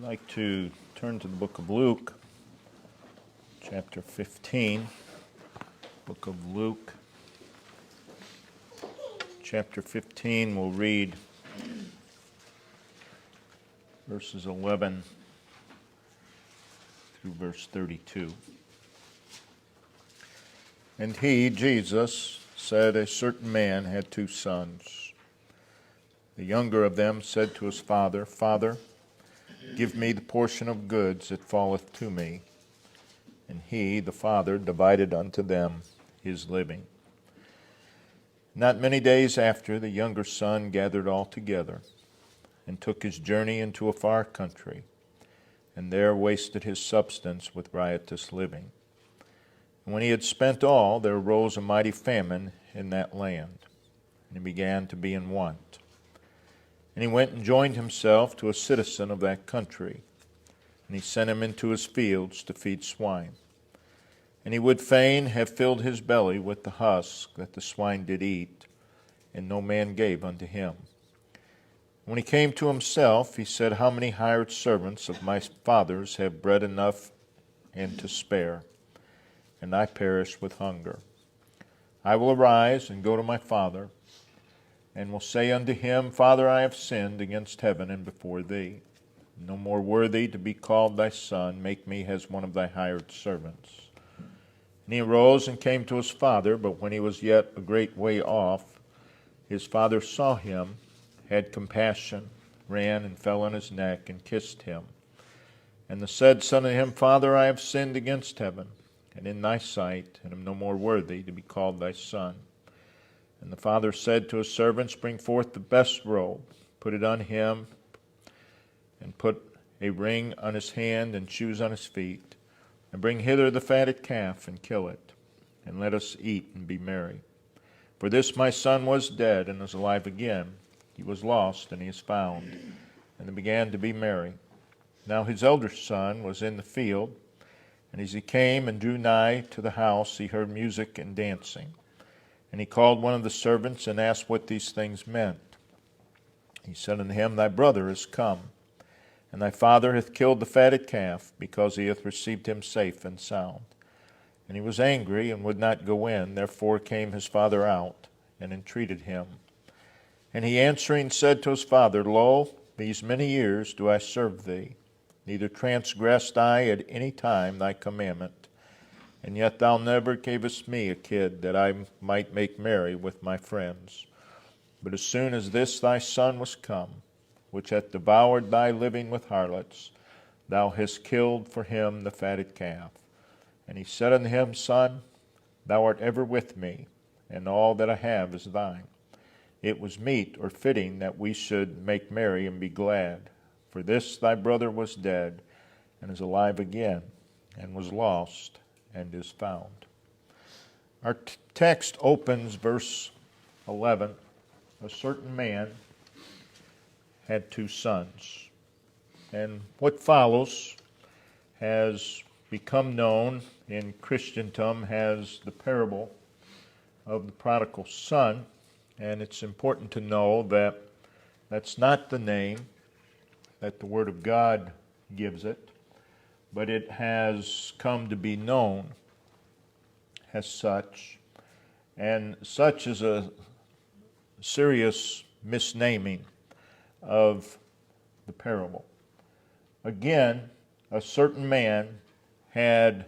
like to turn to the book of Luke, chapter 15. Book of Luke, chapter 15, we'll read verses 11 through verse 32. And he, Jesus, said, a certain man had two sons. The younger of them said to his father, Father, give me the portion of goods that falleth to me. And he, the father, divided unto them his living. Not many days after, the younger son gathered all together, and took his journey into a far country, and there wasted his substance with riotous living. And when he had spent all, there arose a mighty famine in that land, and he began to be in want. And he went and joined himself to a citizen of that country, and he sent him into his fields to feed swine. And he would fain have filled his belly with the husk that the swine did eat, and no man gave unto him. When he came to himself, he said, How many hired servants of my father's have bread enough and to spare, and I perish with hunger? I will arise and go to my father, and will say unto him, Father, I have sinned against heaven and before thee. No more worthy to be called thy son. Make me as one of thy hired servants. And he arose and came to his father, but when he was yet a great way off, his father saw him, had compassion, ran and fell on his neck, and kissed him. And the said son unto him, Father, I have sinned against heaven, and in thy sight, and am no more worthy to be called thy son. And the father said to his servants, Bring forth the best robe, put it on him, and put a ring on his hand, and shoes on his feet. And bring hither the fatted calf, and kill it, and let us eat and be merry. For this my son was dead, and is alive again. He was lost, and he is found. And they began to be merry. Now his elder son was in the field, and as he came and drew nigh to the house, he heard music and dancing. And he called one of the servants, and asked what these things meant. He said unto him, Thy brother is come, and thy father hath killed the fatted calf, because he hath received him safe and sound. And he was angry, and would not go in. Therefore came his father out, and entreated him. And he answering said to his father, Lo, these many years do I serve thee, neither transgressed I at any time thy commandment. And yet thou never gavest me a kid, that I might make merry with my friends. But as soon as this thy son was come, which hath devoured thy living with harlots, thou hast killed for him the fatted calf. And he said unto him, Son, thou art ever with me, and all that I have is thine. It was meet or fitting that we should make merry and be glad. For this thy brother was dead, and is alive again, and was lost, and is found. Our text opens verse 11. A certain man had two sons. And what follows has become known in Christendom as the parable of the prodigal son. And it's important to know that that's not the name that the Word of God gives it, but it has come to be known as such. And such is a serious misnaming of the parable. Again, a certain man had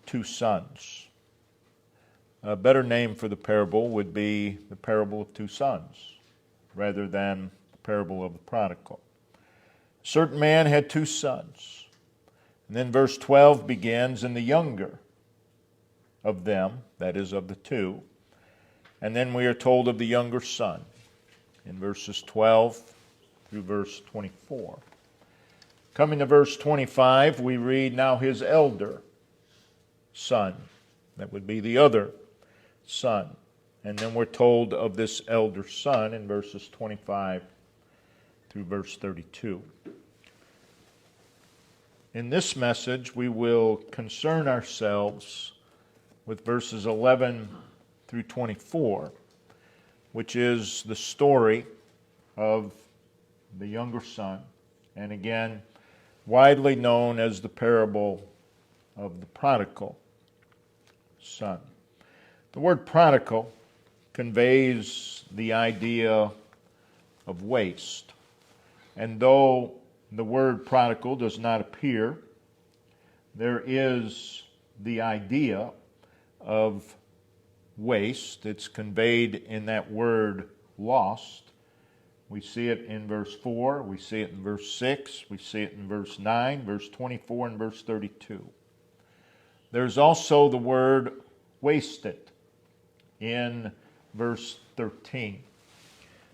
two sons. A better name for the parable would be the parable of two sons, rather than the parable of the prodigal. A certain man had two sons. And then verse 12 begins, and the younger of them, that is of the two, and then we are told of the younger son in verses 12 through verse 24. Coming to verse 25, we read, Now his elder son, that would be the other son. And then we're told of this elder son in verses 25 through verse 32. In this message, we will concern ourselves with verses 11 through 24, which is the story of the younger son. And again, widely known as the parable of the prodigal son. The word prodigal conveys the idea of waste. And though the word prodigal does not appear, there is the idea of waste. It's conveyed in that word lost. We see it in verse 4, we see it in verse 6, we see it in verse 9, verse 24, and verse 32. There's also the word wasted in verse 13.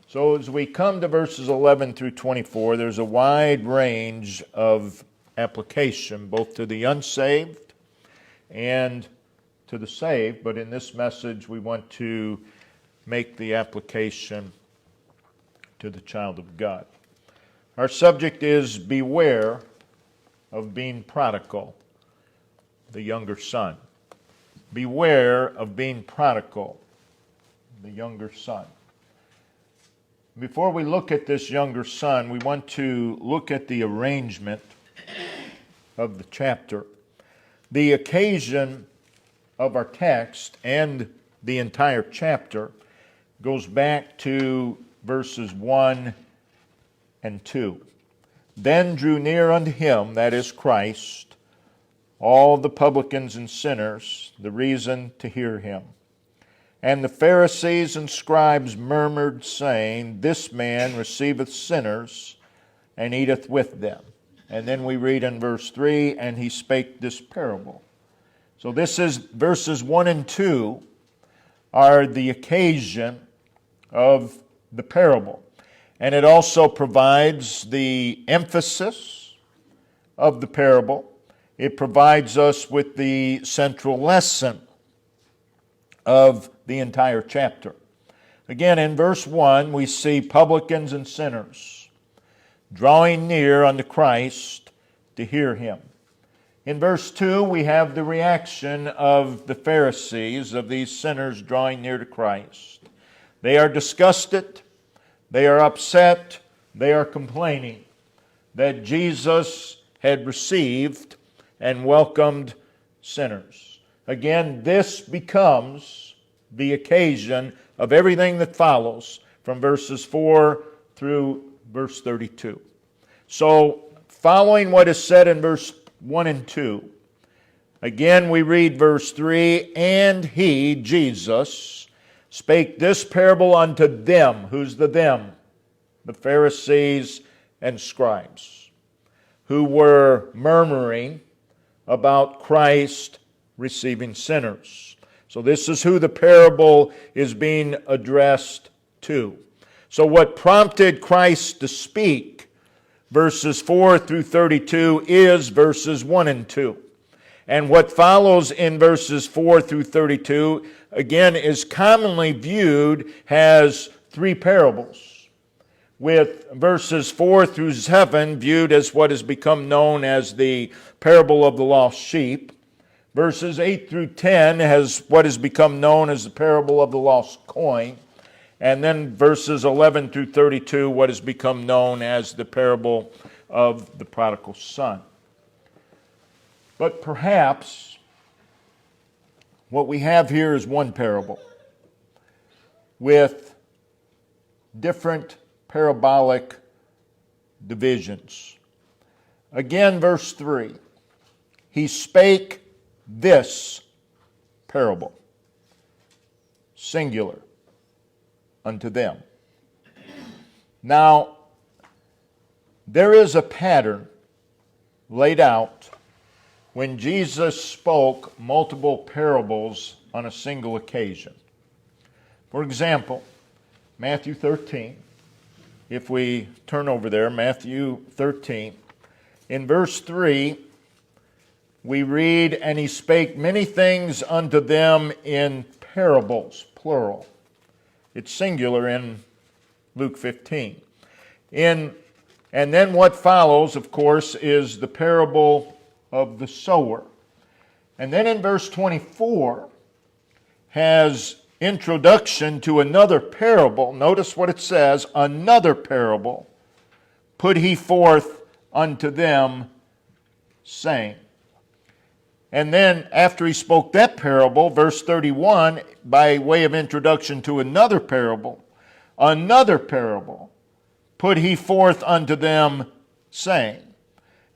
So as we come to verses 11 through 24, there's a wide range of application, both to the unsaved and to the saved. But in this message, we want to make the application to the child of God. Our subject is beware of being prodigal, the younger son. Beware of being prodigal, the younger son. Before we look at this younger son, we want to look at the arrangement of the chapter. The occasion of our text and the entire chapter goes back to verses 1 and 2. Then drew near unto him, that is Christ, all the publicans and sinners, the reason to hear him. And the Pharisees and scribes murmured, saying, This man receiveth sinners, and eateth with them. And then we read in verse 3, And he spake this parable. So this is verses 1 and 2 are the occasion of the parable. And it also provides the emphasis of the parable. It provides us with the central lesson of the entire chapter. Again, in verse 1, we see publicans and sinners drawing near unto Christ to hear him. In verse 2, we have the reaction of the Pharisees, of these sinners drawing near to Christ. They are disgusted, they are upset, they are complaining that Jesus had received and welcomed sinners. Again, this becomes the occasion of everything that follows from verses 4 through verse 32. So, following what is said in verse 1 and 2, again we read verse 3, And he, Jesus, spake this parable unto them. Who's the them? The Pharisees and scribes, who were murmuring about Christ receiving sinners. So this is who the parable is being addressed to. So what prompted Christ to speak, verses 4 through 32, is verses 1 and 2. And what follows in verses 4 through 32, again, is commonly viewed as three parables, with verses 4 through 7 viewed as what has become known as the parable of the lost sheep, verses 8 through 10 as what has become known as the parable of the lost coin, and then verses 11 through 32, what has become known as the parable of the prodigal son. But perhaps what we have here is one parable with different parabolic divisions. Again, verse 3, He spake this parable, singular, unto them. Now, there is a pattern laid out when Jesus spoke multiple parables on a single occasion. For example, Matthew 13, if we turn over there, Matthew 13, in verse 3, we read, And he spake many things unto them in parables, plural. It's singular in Luke 15. And then what follows, of course, is the parable of the sower. And then in verse 24 has introduction to another parable. Notice what it says, another parable put he forth unto them saying. And then after he spoke that parable, verse 31, by way of introduction to another parable, put he forth unto them, saying.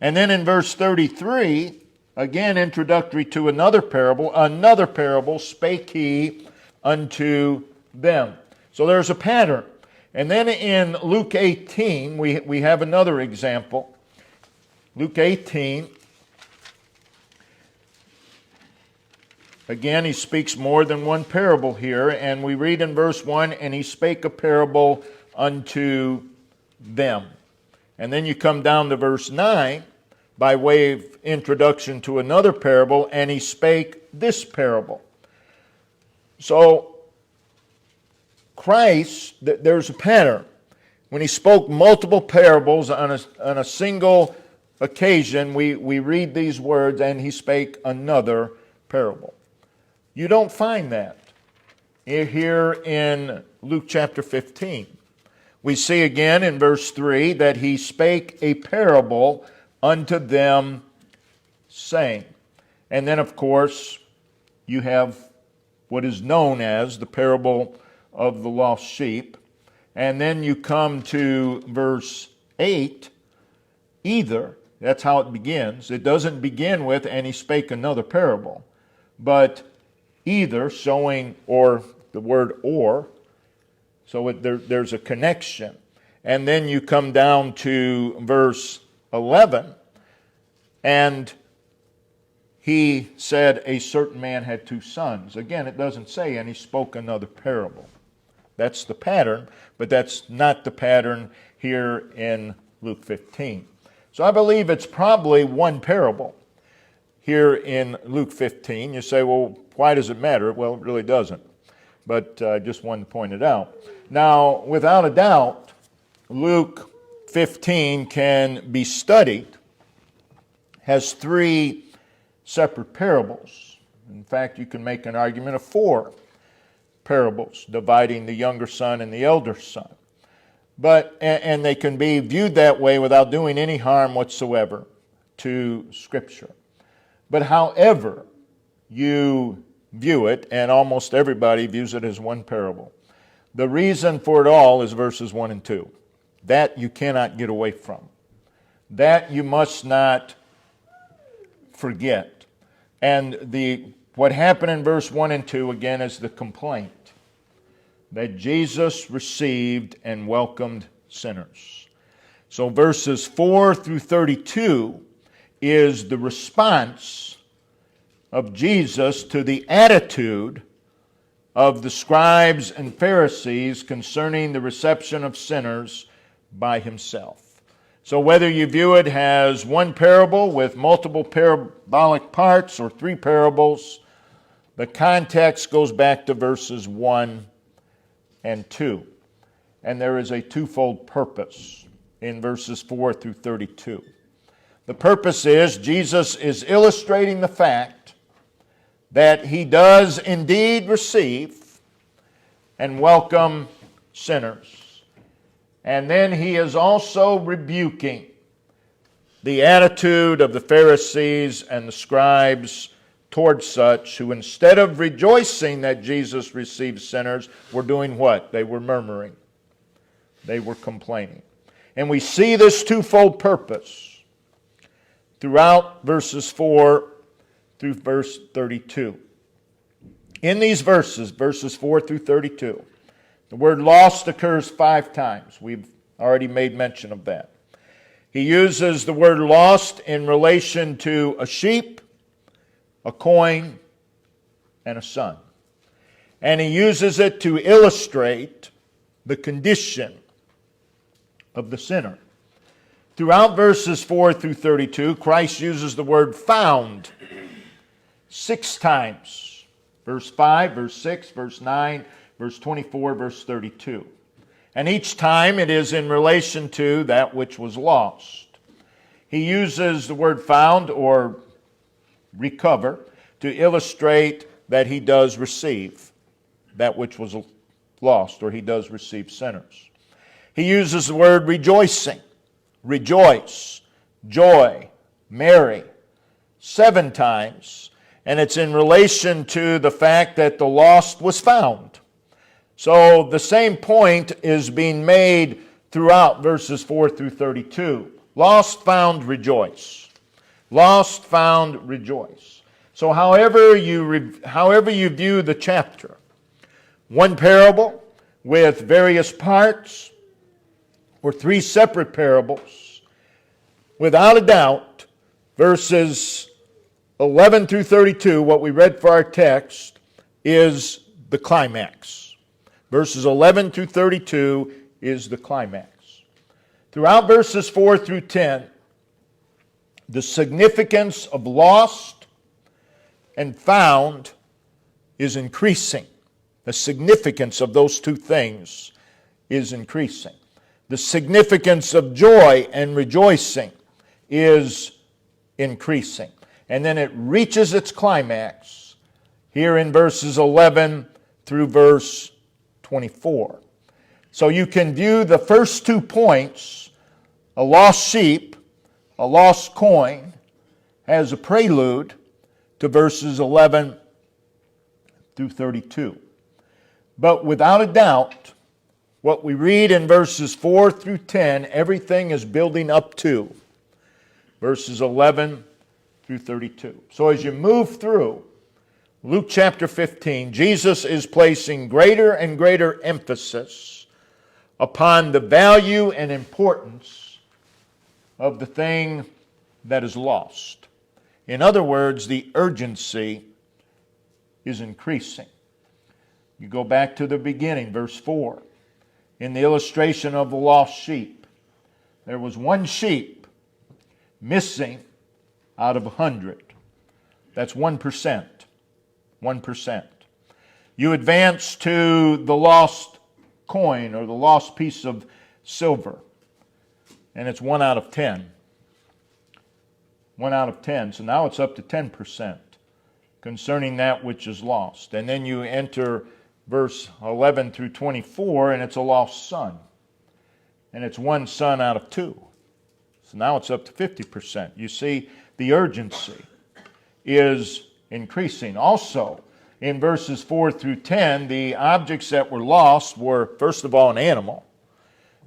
And then in verse 33, again introductory to another parable spake he unto them. So there's a pattern. And then in Luke 18, we have another example. Luke 18, again, he speaks more than one parable here, and we read in verse 1, and he spake a parable unto them. And then you come down to verse 9, by way of introduction to another parable, and he spake this parable. So, Christ, there's a pattern. When he spoke multiple parables on a single occasion, we read these words, and he spake another parable. You don't find that here in Luke chapter 15. We see again in verse 3 that he spake a parable unto them, saying. And then, of course, you have what is known as the parable of the lost sheep. And then you come to verse 8, either. That's how it begins. It doesn't begin with, and he spake another parable. But either, showing, or the word or, so there's a connection. And then you come down to verse 11, and he said a certain man had two sons. Again, it doesn't say, and he spoke another parable. That's the pattern, but that's not the pattern here in Luke 15. So I believe it's probably one parable here in Luke 15. You say, well, why does it matter? Well, it really doesn't. But I just wanted to point it out. Now, without a doubt, Luke 15 can be studied, has three separate parables. In fact, you can make an argument of four parables, dividing the younger son and the elder son. And they can be viewed that way without doing any harm whatsoever to Scripture. But however you view it, and almost everybody views it as one parable, the reason for it all is verses 1 and 2. That you cannot get away from. That you must not forget. And what happened in verse 1 and 2, again, is the complaint that Jesus received and welcomed sinners. So verses 4 through 32 is the response of Jesus to the attitude of the scribes and Pharisees concerning the reception of sinners by himself. So whether you view it as one parable with multiple parabolic parts or three parables, the context goes back to verses 1 and 2. And there is a twofold purpose in verses 4 through 32. The purpose is Jesus is illustrating the fact that he does indeed receive and welcome sinners. And then he is also rebuking the attitude of the Pharisees and the scribes toward such who, instead of rejoicing that Jesus received sinners, were doing what? They were murmuring. They were complaining. And we see this twofold purpose throughout verses 4 through verse 32. In these verses 4 through 32, the word lost occurs 5 times. We've already made mention of that. He uses the word lost in relation to a sheep, a coin, and a son. And he uses it to illustrate the condition of the sinner. Throughout verses 4 through 32, Christ uses the word found 6 times. Verse 5, verse 6, verse 9, verse 24, verse 32. And each time it is in relation to that which was lost. He uses the word found or recover to illustrate that he does receive that which was lost, or he does receive sinners. He uses the word rejoicing, rejoice, joy, merry, 7 times, and it's in relation to the fact that the lost was found. So the same point is being made throughout verses 4 through 32. Lost, found, rejoice. Lost, found, rejoice. So however you view the chapter, one parable with various parts, or 3 separate parables, without a doubt, verses 11 through 32, what we read for our text, is the climax. Verses 11 through 32 is the climax. Throughout verses 4 through 10, the significance of lost and found is increasing. The significance of those 2 things is increasing. The significance of joy and rejoicing is increasing. And then it reaches its climax here in verses 11 through verse 24. So you can view the first 2 points, a lost sheep, a lost coin, as a prelude to verses 11 through 32. But without a doubt, what we read in verses 4 through 10, everything is building up to verses 11 through 32. So as you move through Luke chapter 15, Jesus is placing greater and greater emphasis upon the value and importance of the thing that is lost. In other words, the urgency is increasing. You go back to the beginning, verse 4. In the illustration of the lost sheep, there was one sheep missing out of 100. That's 1%. 1%. You advance to the lost coin or the lost piece of silver, and it's 1 out of 10. 1 out of 10. So now it's up to 10% concerning that which is lost. And then you enter verse 11 through 24, and it's a lost son. And it's 1 son out of 2. So now it's up to 50%. You see, the urgency is increasing. Also, in verses 4 through 10, the objects that were lost were, first of all, an animal.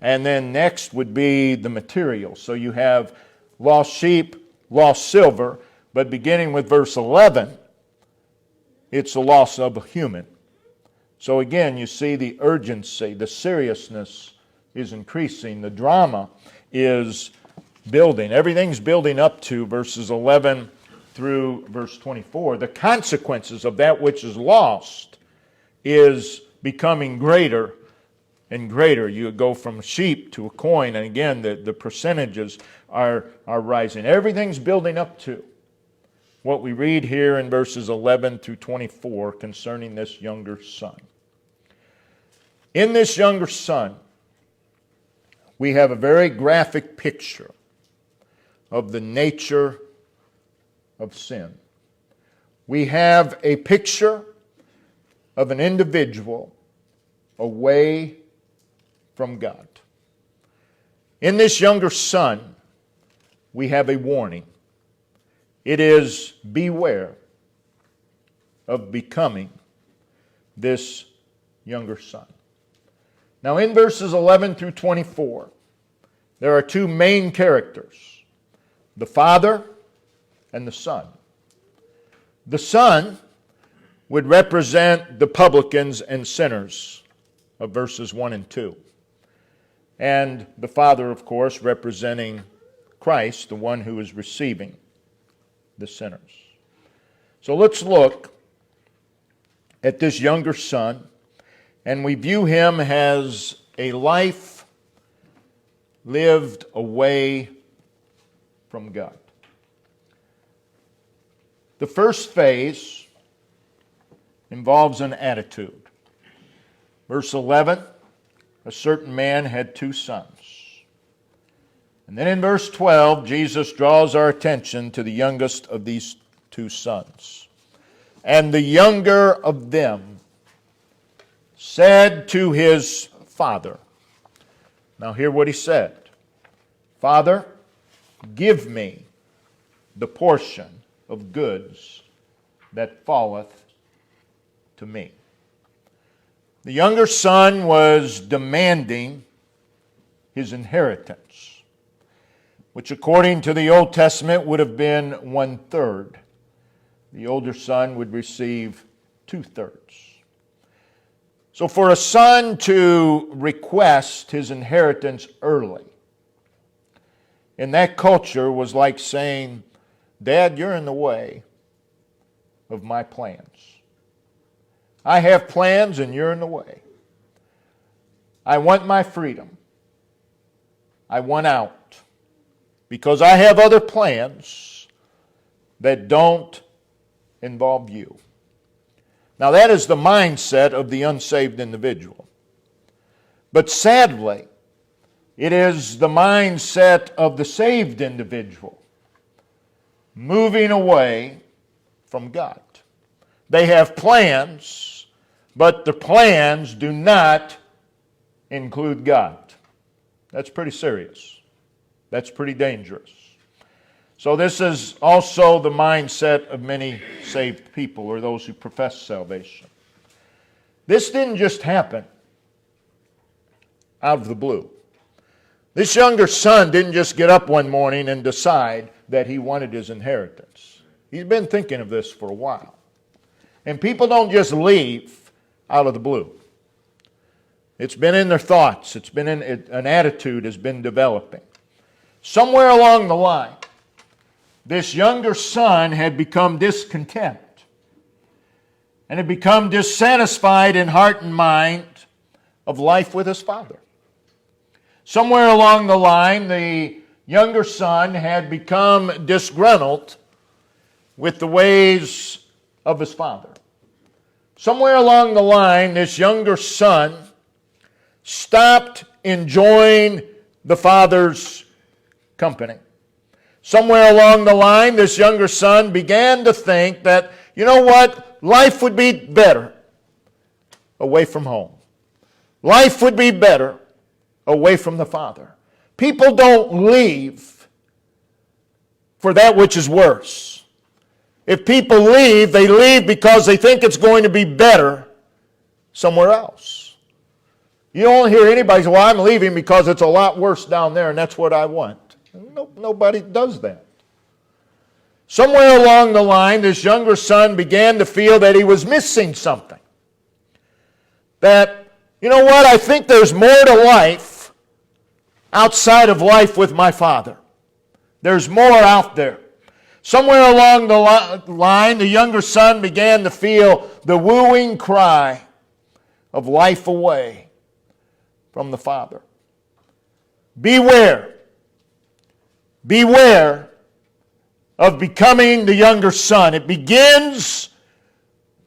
And then next would be the material. So you have lost sheep, lost silver, but beginning with verse 11, it's the loss of a human. So again, you see the urgency, the seriousness is increasing. The drama is building. Everything's building up to verses 11 through verse 24. The consequences of that which is lost is becoming greater and greater. You go from sheep to a coin, and again, the percentages are rising. Everything's building up to what we read here in verses 11 through 24 concerning this younger son. In this younger son, we have a very graphic picture of the nature of sin. We have a picture of an individual away from God. In this younger son, we have a warning. It is, beware of becoming this younger son. Now in verses 11 through 24, there are 2 main characters, the father and the son. The son would represent the publicans and sinners of verses 1 and 2. And the father, of course, representing Christ, the one who is receiving the sinners. So let's look at this younger son, and we view him as a life lived away from God. The first phase involves an attitude. Verse 11, a certain man had 2 sons. And then in verse 12, Jesus draws our attention to the youngest of these 2 sons. And the younger of them said to his father. Now hear what he said. Father, give me the portion of goods that falleth to me. The younger son was demanding his inheritance, which according to the Old Testament would have been 1/3. The older son would receive 2/3. So for a son to request his inheritance early, in that culture was like saying, Dad, you're in the way of my plans. I have plans and you're in the way. I want my freedom. I want out. Because I have other plans that don't involve you. Now that is the mindset of the unsaved individual. But sadly, it is the mindset of the saved individual moving away from God. They have plans, but the plans do not include God. That's pretty serious. That's pretty dangerous. So this is also the mindset of many saved people, or those who profess salvation. This didn't just happen out of the blue. This younger son didn't just get up one morning and decide that he wanted his inheritance. He's been thinking of this for a while. And people don't just leave out of the blue. It's been in their thoughts. It's been an attitude has been developing. Somewhere along the line, this younger son had become discontent and had become dissatisfied in heart and mind of life with his father. Somewhere along the line, the younger son had become disgruntled with the ways of his father. Somewhere along the line, this younger son stopped enjoying the father's company. Somewhere along the line, this younger son began to think that, you know what, life would be better away from home. Life would be better away from the father. People don't leave for that which is worse. If people leave, they leave because they think it's going to be better somewhere else. You don't hear anybody say, well, I'm leaving because it's a lot worse down there and that's what I want. Nobody does that. Somewhere along the line, this younger son began to feel that he was missing something. That, you know what, I think there's more to life outside of life with my father. There's more out there. Somewhere along the line, the younger son began to feel the wooing cry of life away from the father. Beware. Beware of becoming the younger son. It begins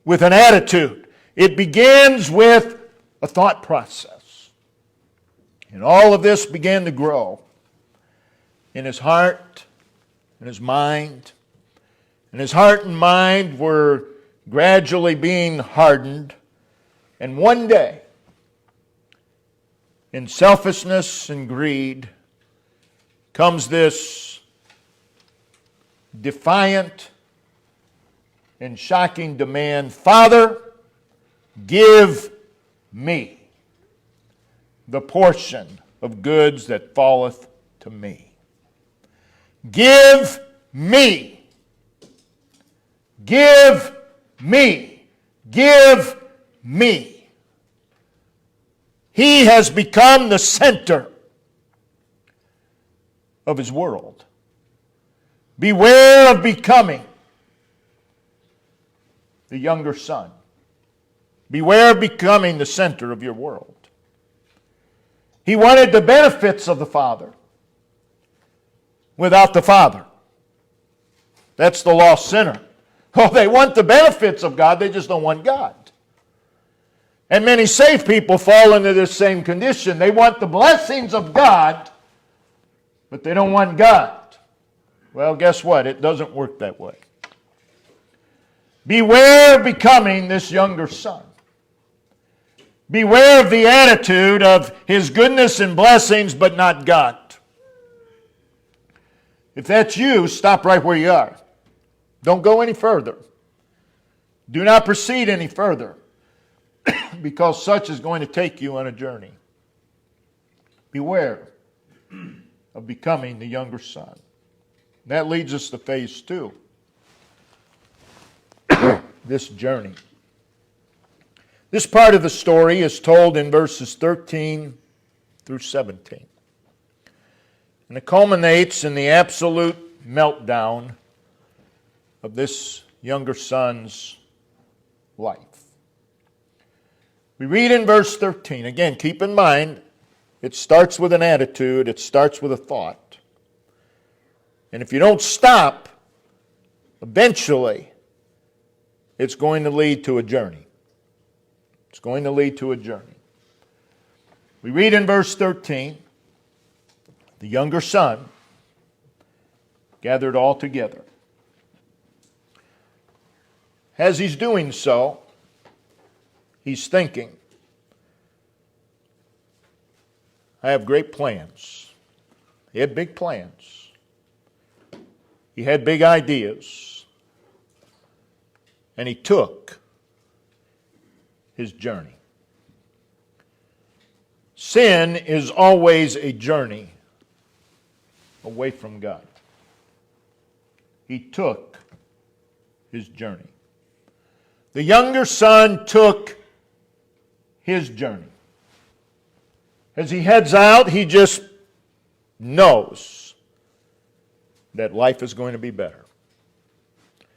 with an attitude. It begins with a thought process. And all of this began to grow in his heart, in his mind. And his heart and mind were gradually being hardened. And one day, in selfishness and greed, comes this defiant and shocking demand, Father, give me the portion of goods that falleth to me. Give me. Give me. Give me. He has become the center of his world. Beware of becoming the younger son. Beware of becoming the center of your world. He wanted the benefits of the Father without the Father. That's the lost sinner. Oh, they want the benefits of God, they just don't want God. And many saved people fall into this same condition. They want the blessings of God, but they don't want God. Well, guess what? It doesn't work that way. Beware of becoming this younger son. Beware of the attitude of his goodness and blessings, but not God. If that's you, stop right where you are. Don't go any further. Do not proceed any further, because such is going to take you on a journey. Beware of becoming the younger son. That leads us to phase 2. This journey. This part of the story is told in verses 13 through 17. And it culminates in the absolute meltdown of this younger son's life. We read in verse 13. Again, keep in mind, it starts with an attitude. It starts with a thought. And if you don't stop, eventually, it's going to lead to a journey. It's going to lead to a journey. We read in verse 13, the younger son gathered all together. As he's doing so, he's thinking, I have great plans. He had big plans. He had big ideas. And he took his journey. Sin is always a journey away from God. He took his journey. The younger son took his journey. As he heads out, he just knows that life is going to be better.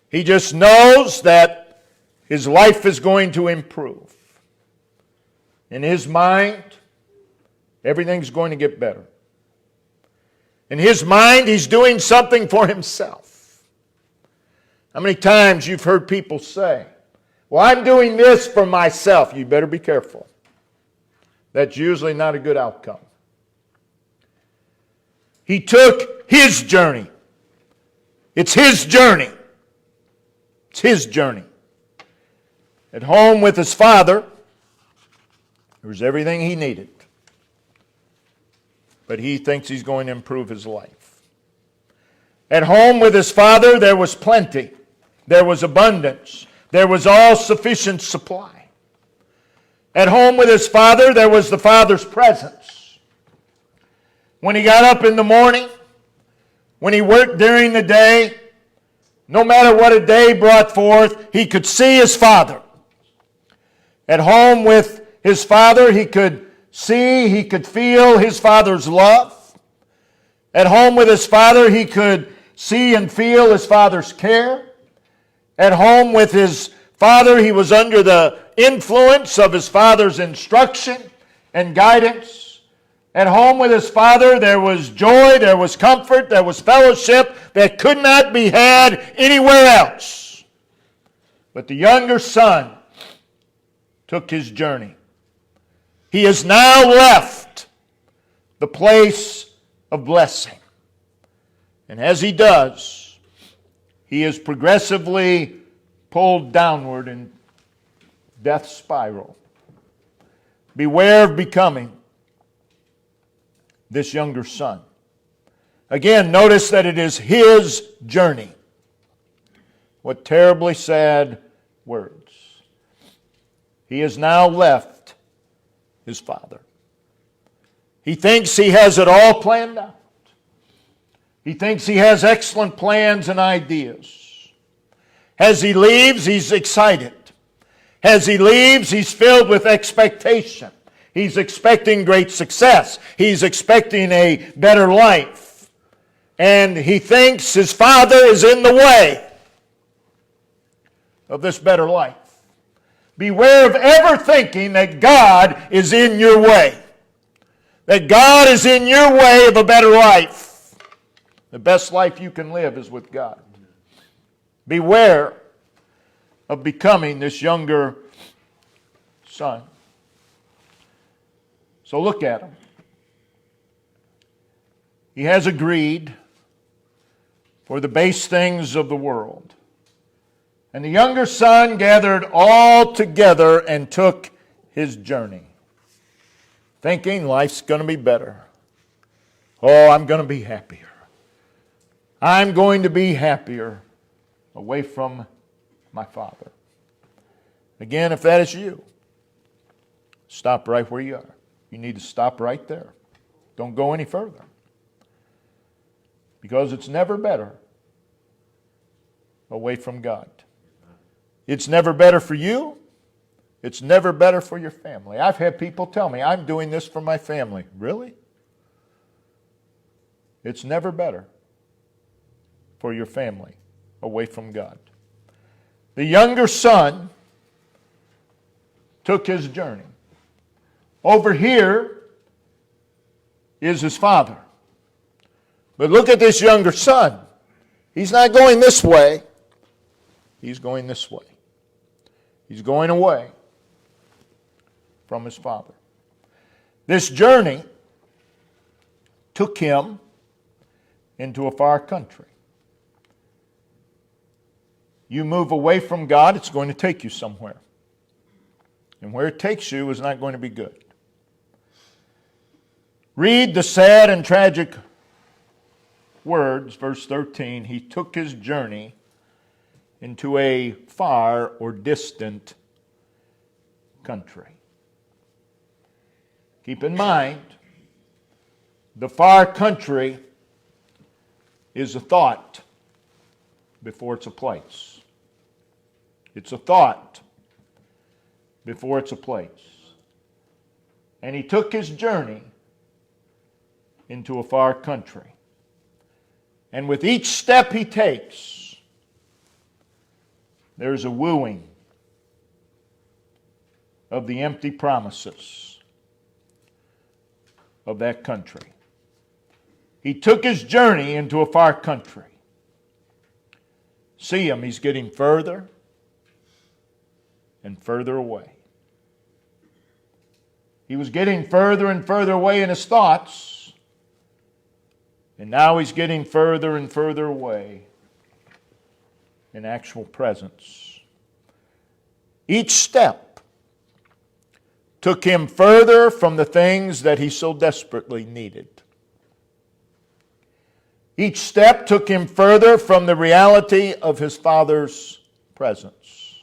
He just knows that his life is going to improve. In his mind, everything's going to get better. In his mind, he's doing something for himself. How many times you've heard people say, well, I'm doing this for myself. You better be careful. That's usually not a good outcome. He took his journey. It's his journey. It's his journey. At home with his father, there was everything he needed. But he thinks he's going to improve his life. At home with his father, there was plenty. There was abundance. There was all sufficient supply. At home with his father, there was the father's presence. When he got up in the morning, when he worked during the day, no matter what a day brought forth, he could see his father. At home with his father, he could see, he could feel his father's love. At home with his father, he could see and feel his father's care. At home with his father, he was under the influence of his father's instruction and guidance. At home with his father, there was joy, there was comfort, there was fellowship that could not be had anywhere else. But the younger son took his journey. He has now left the place of blessing. And as he does, he is progressively pulled downward in death's spiral. Beware of becoming this younger son. Again, notice that it is his journey. What terribly sad words. He has now left his father. He thinks he has it all planned out. He thinks he has excellent plans and ideas. As he leaves, he's excited. As he leaves, he's filled with expectation. He's expecting great success. He's expecting a better life. And he thinks his father is in the way of this better life. Beware of ever thinking that God is in your way. That God is in your way of a better life. The best life you can live is with God. Beware of becoming this younger son. So look at him. He has agreed for the base things of the world. And the younger son gathered all together and took his journey, thinking life's going to be better. Oh, I'm going to be happier. I'm going to be happier away from my Father. Again, if that is you, stop right where you are. You need to stop right there. Don't go any further. Because it's never better away from God. It's never better for you. It's never better for your family. I've had people tell me, I'm doing this for my family. Really? It's never better for your family away from God. The younger son took his journey. Over here is his father. But look at this younger son. He's not going this way. He's going this way. He's going away from his father. This journey took him into a far country. You move away from God, it's going to take you somewhere. And where it takes you is not going to be good. Read the sad and tragic words, verse 13. He took his journey into a far or distant country. Keep in mind, the far country is a thought before it's a place. It's a thought before it's a place. And he took his journey into a far country. And with each step he takes, there's a wooing of the empty promises of that country. He took his journey into a far country. See him, he's getting further and further away. He was getting further and further away in his thoughts, and now he's getting further and further away in actual presence. Each step took him further from the things that he so desperately needed. Each step took him further from the reality of his Father's presence.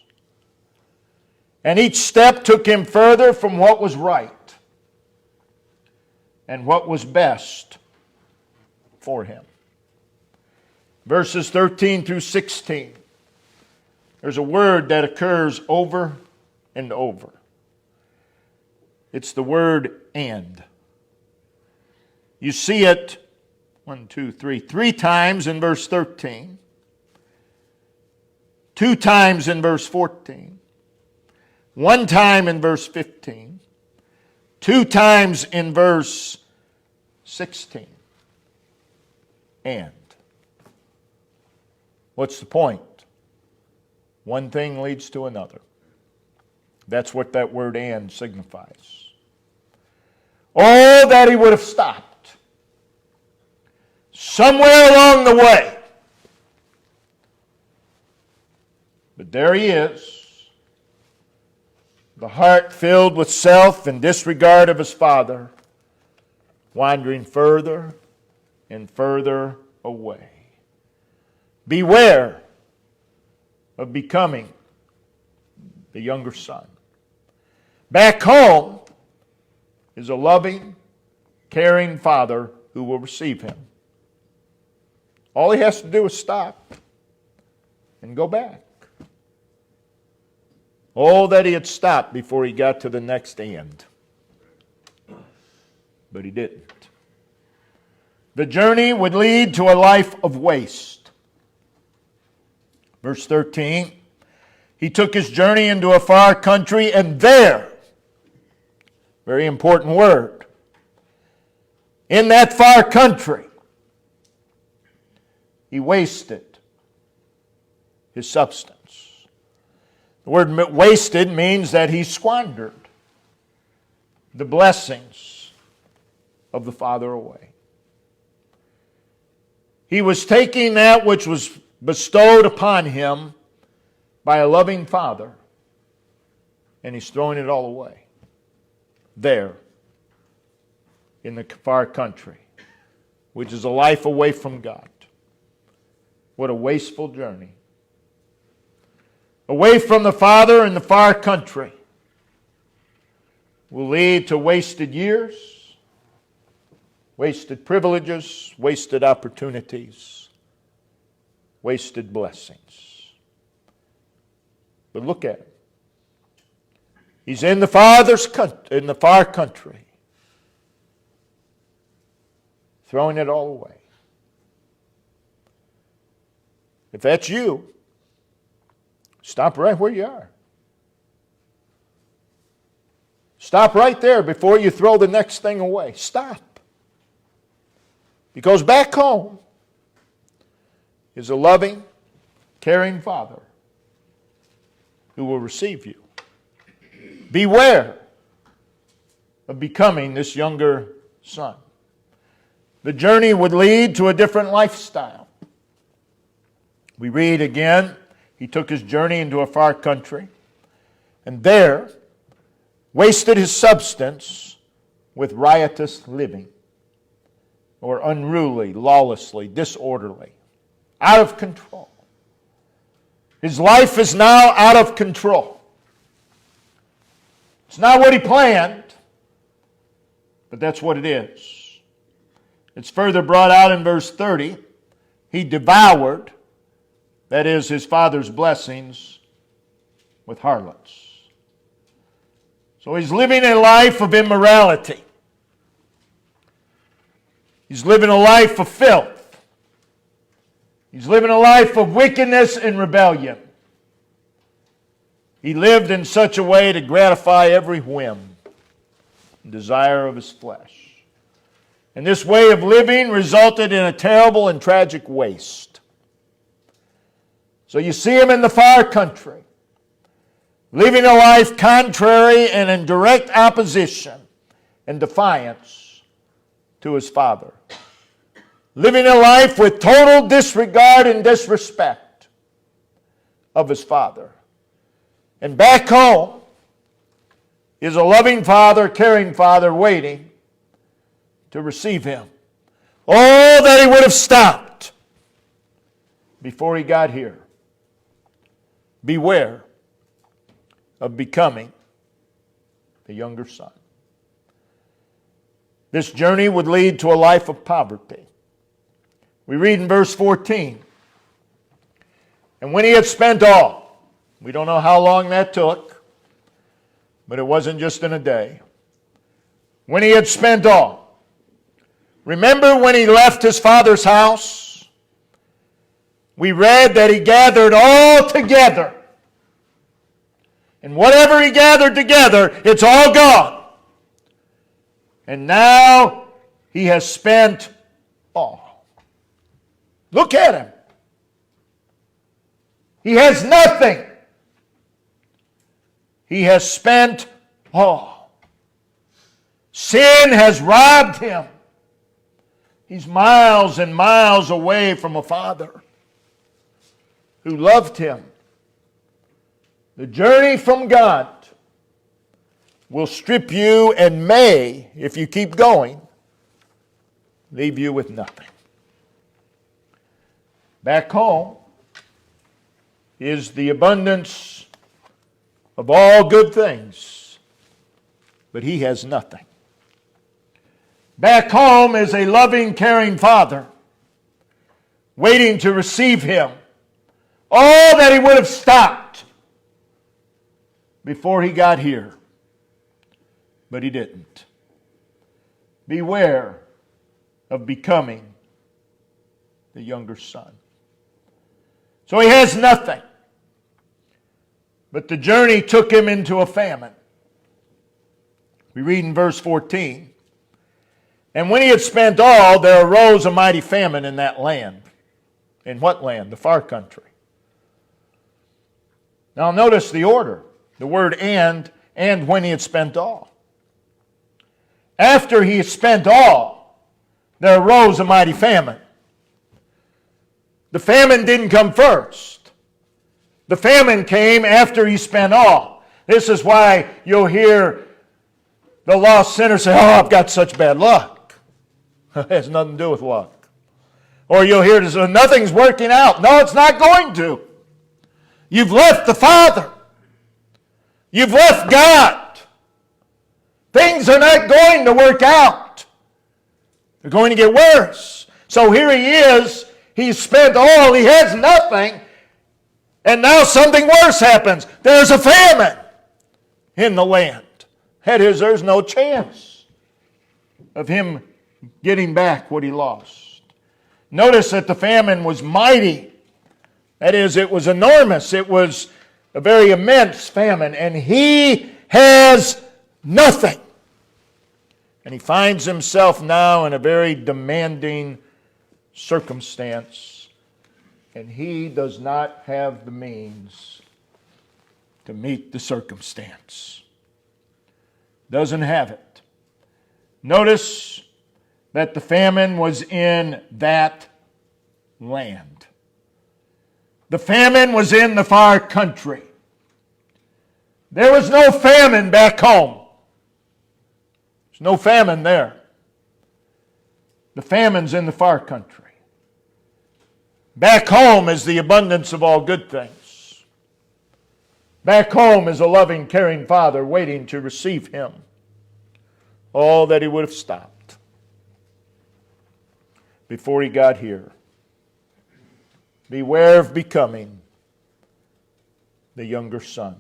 And each step took him further from what was right and what was best for him. Verses 13 through 16. There's a word that occurs over and over. It's the word "and." You see it 3 times in verse 13, 2 times in verse 14, 1 time in verse 15, 2 times in verse 16. And. What's the point? One thing leads to another. That's what that word "and" signifies. Oh, that he would have stopped somewhere along the way. But there he is, the heart filled with self and disregard of his Father, wandering further and further away. Beware of becoming the younger son. Back home is a loving, caring Father who will receive him. All he has to do is stop and go back. Oh, that he had stopped before he got to the next end. But he didn't. The journey would lead to a life of waste. Verse 13, he took his journey into a far country, and there, very important word, in that far country, he wasted his substance. The word wasted means that he squandered the blessings of the Father away. He was taking that which was bestowed upon him by a loving Father, and he's throwing it all away. There, in the far country, which is a life away from God. What a wasteful journey away from the Father in the far country will lead to wasted years, wasted privileges, wasted opportunities, wasted blessings. But look at him. He's in the far country, throwing it all away. If that's you, stop right where you are. Stop right there before you throw the next thing away. Stop. Because back home is a loving, caring Father who will receive you. Beware of becoming this younger son. The journey would lead to a different lifestyle. We read again, he took his journey into a far country, and there wasted his substance with riotous living, or unruly, lawlessly, disorderly, out of control. His life is now out of control. It's not what he planned, but that's what it is. It's further brought out in verse 30. He devoured, that is, his father's blessings, with harlots. So he's living a life of immorality. He's living a life of filth. He's living a life of wickedness and rebellion. He lived in such a way to gratify every whim and desire of his flesh. And this way of living resulted in a terrible and tragic waste. So you see him in the far country, living a life contrary and in direct opposition and defiance to his Father. Living a life with total disregard and disrespect of his Father. And back home is a loving Father, caring Father waiting to receive him. Oh, that he would have stopped before he got here. Beware of becoming the younger son. This journey would lead to a life of poverty. We read in verse 14, and when he had spent all, we don't know how long that took, but it wasn't just in a day. When he had spent all, remember when he left his father's house? We read that he gathered all together. And whatever he gathered together, it's all gone. And now he has spent all. Look at him. He has nothing. He has spent all. Sin has robbed him. He's miles and miles away from a Father who loved him. The journey from God will strip you and may, if you keep going, leave you with nothing. Back home is the abundance of all good things, but he has nothing. Back home is a loving, caring Father waiting to receive him. All that he would have stopped before he got here, but he didn't. Beware of becoming the younger son. So he has nothing. But the journey took him into a famine. We read in verse 14, and when he had spent all, there arose a mighty famine in that land. In what land? The far country. Now notice the order. The word and when he had spent all. After he had spent all, there arose a mighty famine. The famine didn't come first. The famine came after he spent all. This is why you'll hear the lost sinner say, oh, I've got such bad luck. It has nothing to do with luck. Or you'll hear this, nothing's working out. No, it's not going to. You've left the Father. You've left God. Things are not going to work out. They're going to get worse. So here he is. He's spent all. He has nothing. And now something worse happens. There's a famine in the land. That is, there's no chance of him getting back what he lost. Notice that the famine was mighty. That is, it was enormous. It was a very immense famine. And he has nothing. And he finds himself now in a very demanding circumstance. And he does not have the means to meet the circumstance. Doesn't have it. Notice that the famine was in that land. The famine was in the far country. There was no famine back home. There's no famine there. The famine's in the far country. Back home is the abundance of all good things. Back home is a loving, caring Father waiting to receive him. All that he would have stopped before he got here. Beware of becoming the younger son.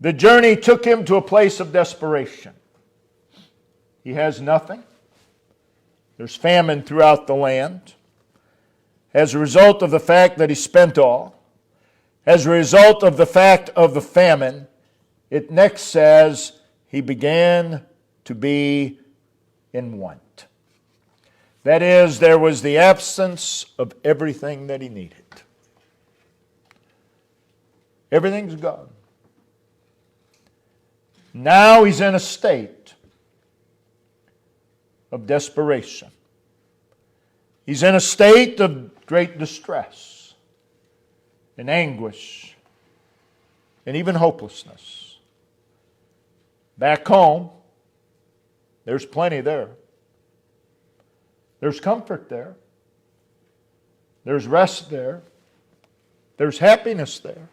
The journey took him to a place of desperation. He has nothing. There's famine throughout the land. As a result of the fact that he spent all, as a result of the fact of the famine, it next says he began to be in want. That is, there was the absence of everything that he needed. Everything's gone. Now he's in a state of desperation. He's in a state of great distress and anguish and even hopelessness. Back home, there's plenty there. There's comfort there. There's rest there. There's happiness there.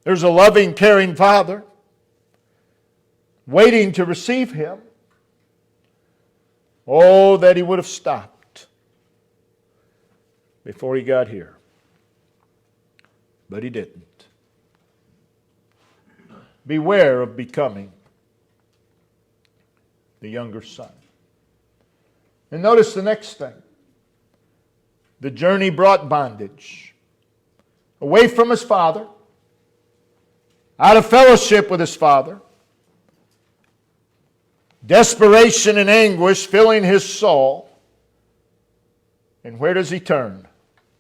There's a loving, caring Father waiting to receive him. Oh, that he would have stopped before he got here. But he didn't. Beware of becoming the younger son. And notice the next thing. The journey brought bondage. Away from his father. Out of fellowship with his father. Desperation and anguish filling his soul. And where does he turn?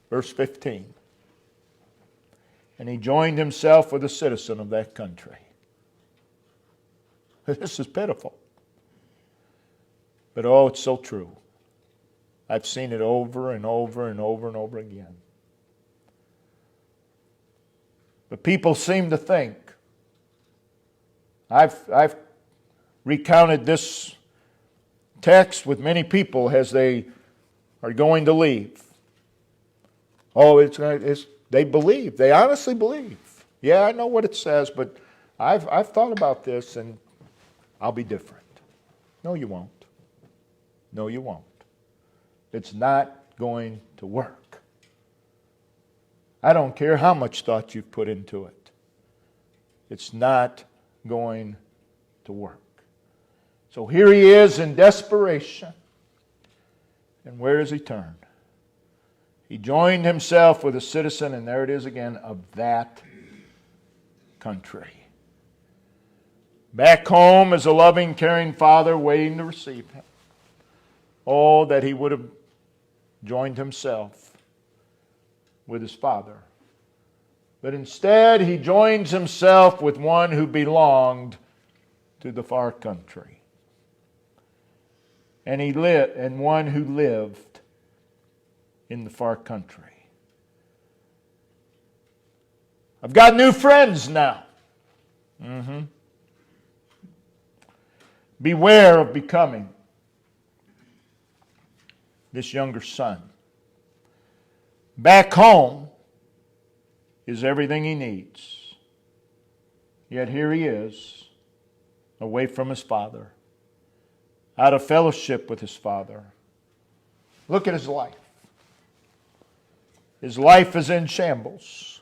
Verse 15. And he joined himself with a citizen of that country. This is pitiful. But oh, it's so true. I've seen it over and over and over and over again. But people seem to think, I've recounted this text with many people as they are going to leave. Oh, they believe. They honestly believe. Yeah, I know what it says, but I've thought about this and I'll be different. No, you won't. No, you won't. It's not going to work. I don't care how much thought you've put into it. It's not going to work. So here he is in desperation. And where does he turn? He joined himself with a citizen, and there it is again, of that country. Back home is a loving, caring Father waiting to receive him. Oh, that he would have joined himself with his father. But instead, he joins himself with one who belonged to the far country. And one who lived in the far country. I've got new friends now. Beware of becoming this younger son. Back home, is everything he needs. Yet here he is, away from his father, out of fellowship with his father. Look at his life. His life is in shambles.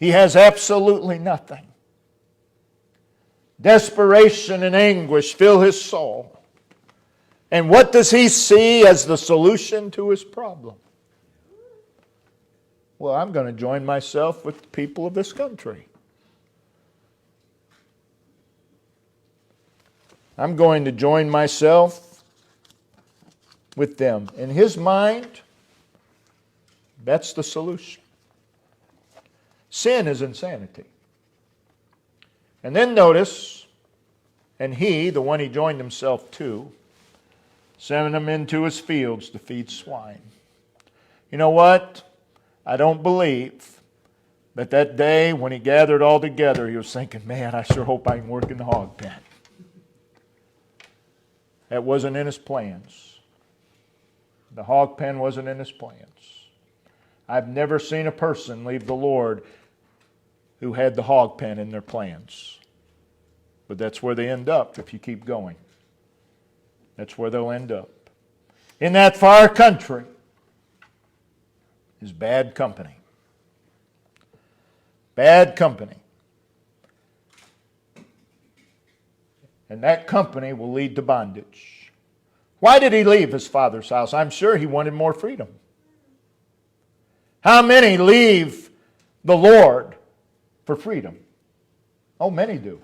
He has absolutely nothing. Desperation and anguish fill his soul. And what does he see as the solution to his problem? Well, I'm going to join myself with the people of this country. I'm going to join myself with them. In his mind, that's the solution. Sin is insanity. And then notice, and he, the one he joined himself to, sent him into his fields to feed swine. You know what? I don't believe that that day when he gathered all together, he was thinking, man, I sure hope I can work in the hog pen. That wasn't in his plans. The hog pen wasn't in his plans. I've never seen a person leave the Lord who had the hog pen in their plans. But that's where they end up if you keep going. That's where they'll end up. In that far country is bad company. Bad company. And that company will lead to bondage. Why did he leave his father's house? I'm sure he wanted more freedom. How many leave the Lord for freedom? Oh, many do.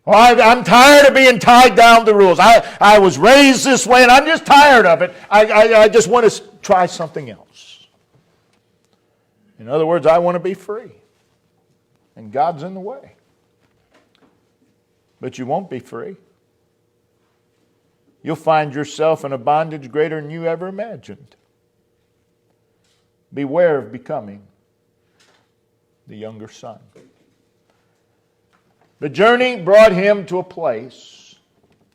Oh, I'm tired of being tied down to rules. I was raised this way and I'm just tired of it. I just want to try something else. In other words, I want to be free. And God's in the way. But you won't be free. You'll find yourself in a bondage greater than you ever imagined. Beware of becoming the younger son. The journey brought him to a place,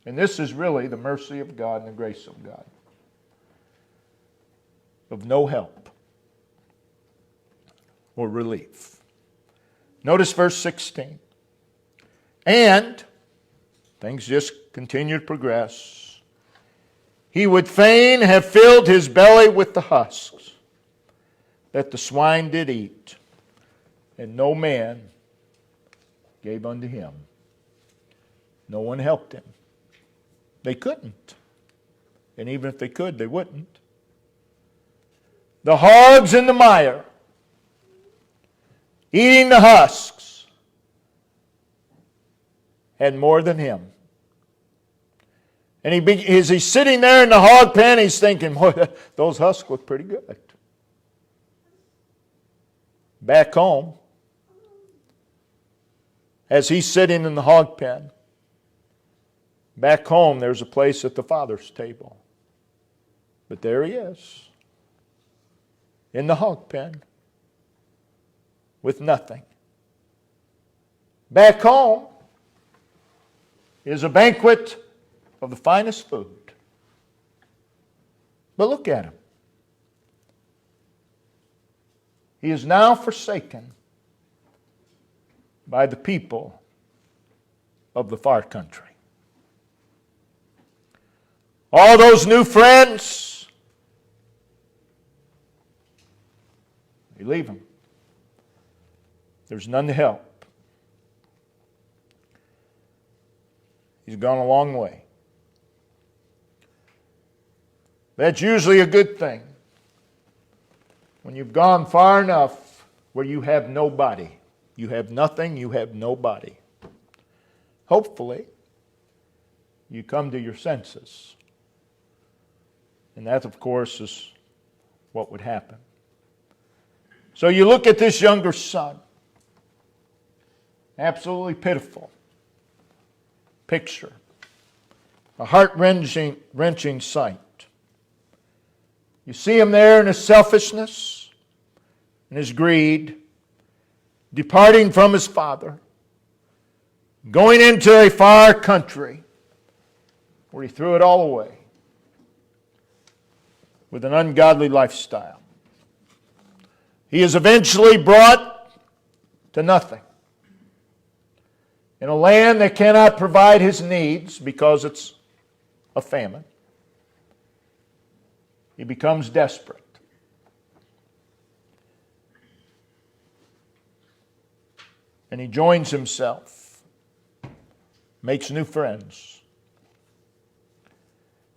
and this is really the mercy of God and the grace of God, of no help or relief. Notice verse 16. And things just continue to progress. He would fain have filled his belly with the husks that the swine did eat, and no man gave unto him. No one helped him. They couldn't. And even if they could, they wouldn't. The hogs in the mire, eating the husks, had more than him. And as he's sitting there in the hog pen, he's thinking, boy, those husks look pretty good. Back home, as he's sitting in the hog pen, back home there's a place at the Father's table. But there he is, in the hog pen, with nothing. Back home is a banquet of the finest food. But look at him. He is now forsaken by the people of the far country. All those new friends, they leave him. There's none to help. He's gone a long way. That's usually a good thing. When you've gone far enough where you have nobody. You have nothing, you have nobody. Hopefully, you come to your senses. And that, of course, is what would happen. So you look at this younger son. Absolutely pitiful picture. A heart-wrenching sight. You see him there in his selfishness and his greed, departing from his father, going into a far country where he threw it all away with an ungodly lifestyle. He is eventually brought to nothing. In a land that cannot provide his needs because it's a famine. He becomes desperate. And he joins himself, makes new friends.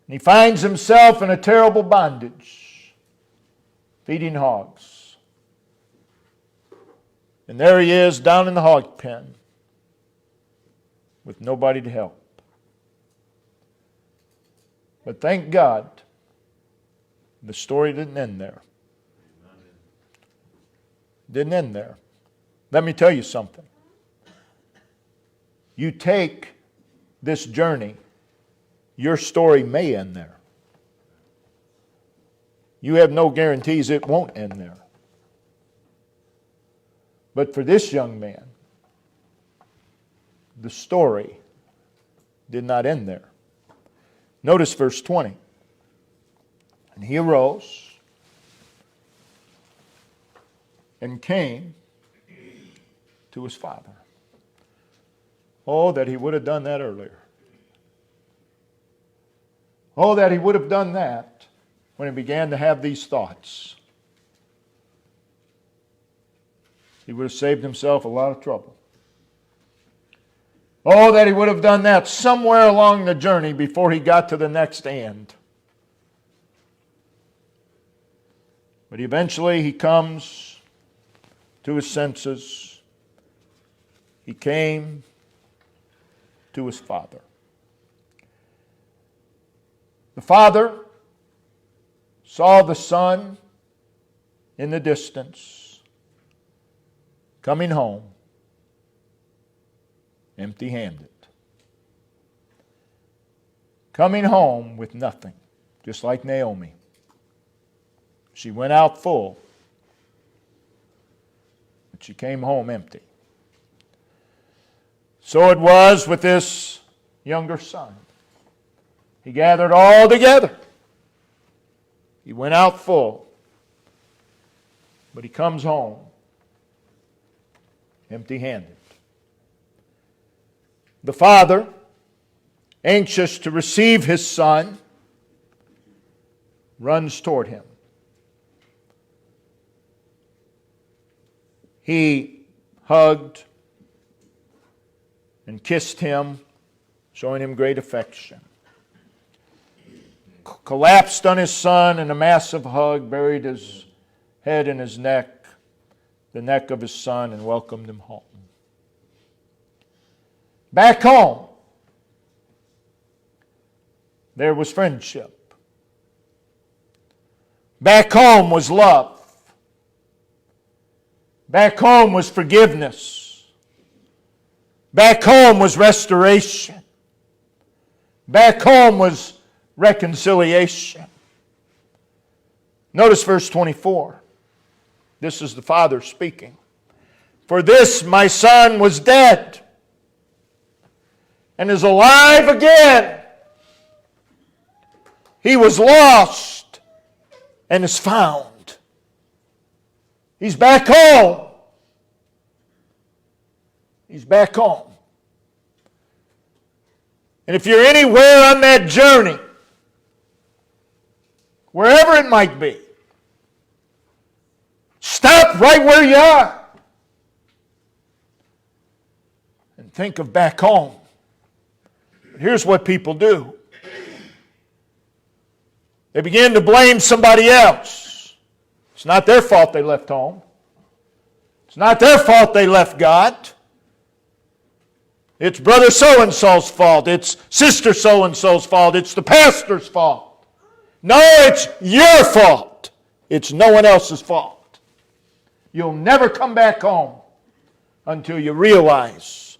And he finds himself in a terrible bondage, feeding hogs. And there he is down in the hog pen with nobody to help. But thank God, the story didn't end there. Didn't end there. Let me tell you something. You take this journey, your story may end there. You have no guarantees it won't end there. But for this young man, the story did not end there. Notice verse 20. And he arose and came to his father. Oh, that he would have done that earlier. Oh, that he would have done that when he began to have these thoughts. He would have saved himself a lot of trouble. Oh, that he would have done that somewhere along the journey before he got to the next end. But eventually he comes to his senses. He came to his father. The father saw the son in the distance coming home empty-handed. Coming home with nothing, just like Naomi. She went out full, but she came home empty. So it was with this younger son. He gathered all together. He went out full, but he comes home empty-handed. The father, anxious to receive his son, runs toward him. He hugged and kissed him, showing him great affection. Collapsed on his son in a massive hug, buried his head in his neck, the neck of his son, and welcomed him home. Back home, there was friendship. Back home was love. Back home was forgiveness. Back home was restoration. Back home was reconciliation. Notice verse 24. This is the father speaking. For this my son was dead and is alive again. He was lost and is found. He's back home. He's back home. And if you're anywhere on that journey, wherever it might be, stop right where you are and think of back home. But here's what people do. They begin to blame somebody else. It's not their fault they left home. It's not their fault they left God. It's brother so-and-so's fault. It's sister so-and-so's fault. It's the pastor's fault. No, it's your fault. It's no one else's fault. You'll never come back home until you realize,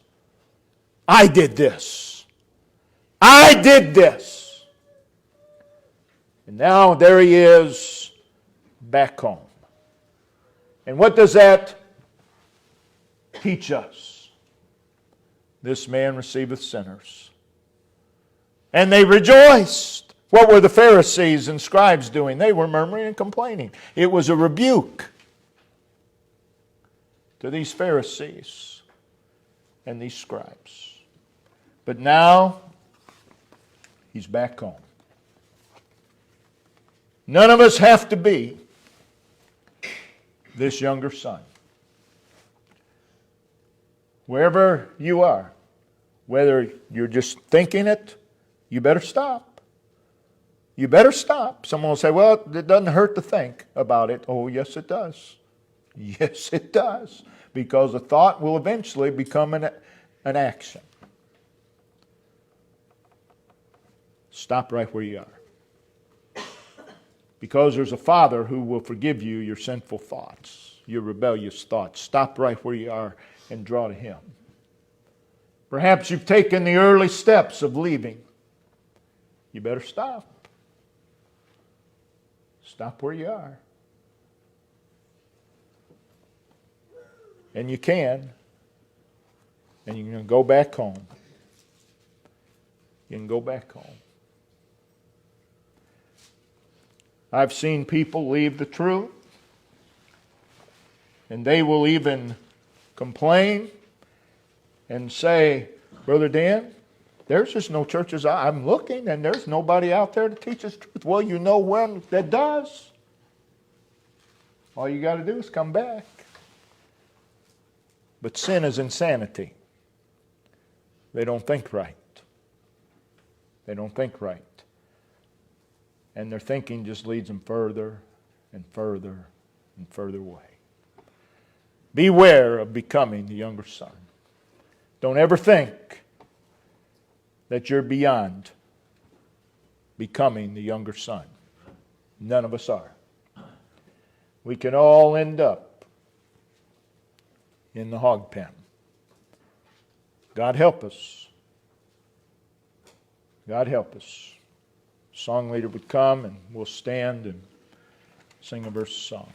I did this. I did this. And now there he is back home. And what does that teach us? This man receiveth sinners. And they rejoiced. What were the Pharisees and scribes doing? They were murmuring and complaining. It was a rebuke. to these Pharisees and these scribes. But now, he's back home. None of us have to be this younger son. Wherever you are, whether you're just thinking it, you better stop. You better stop. Someone will say, well, it doesn't hurt to think about it. Oh, yes, it does. Yes, it does. Because a thought will eventually become an action. Stop right where you are. Because there's a Father who will forgive you your sinful thoughts, your rebellious thoughts. Stop right where you are and draw to Him. Perhaps you've taken the early steps of leaving. You better stop. Stop where you are. And you can. And you can go back home. You can go back home. I've seen people leave the truth, and they will even complain and say, Brother Dan, there's just no churches. I'm looking, and there's nobody out there that teaches truth. Well, you know one that does. All you got to do is come back. But sin is insanity. They don't think right. They don't think right. And their thinking just leads them further and further and further away. Beware of becoming the younger son. Don't ever think that you're beyond becoming the younger son. None of us are. We can all end up in the hog pen. God help us. God help us. Song leader would come and we'll stand and sing a verse of song.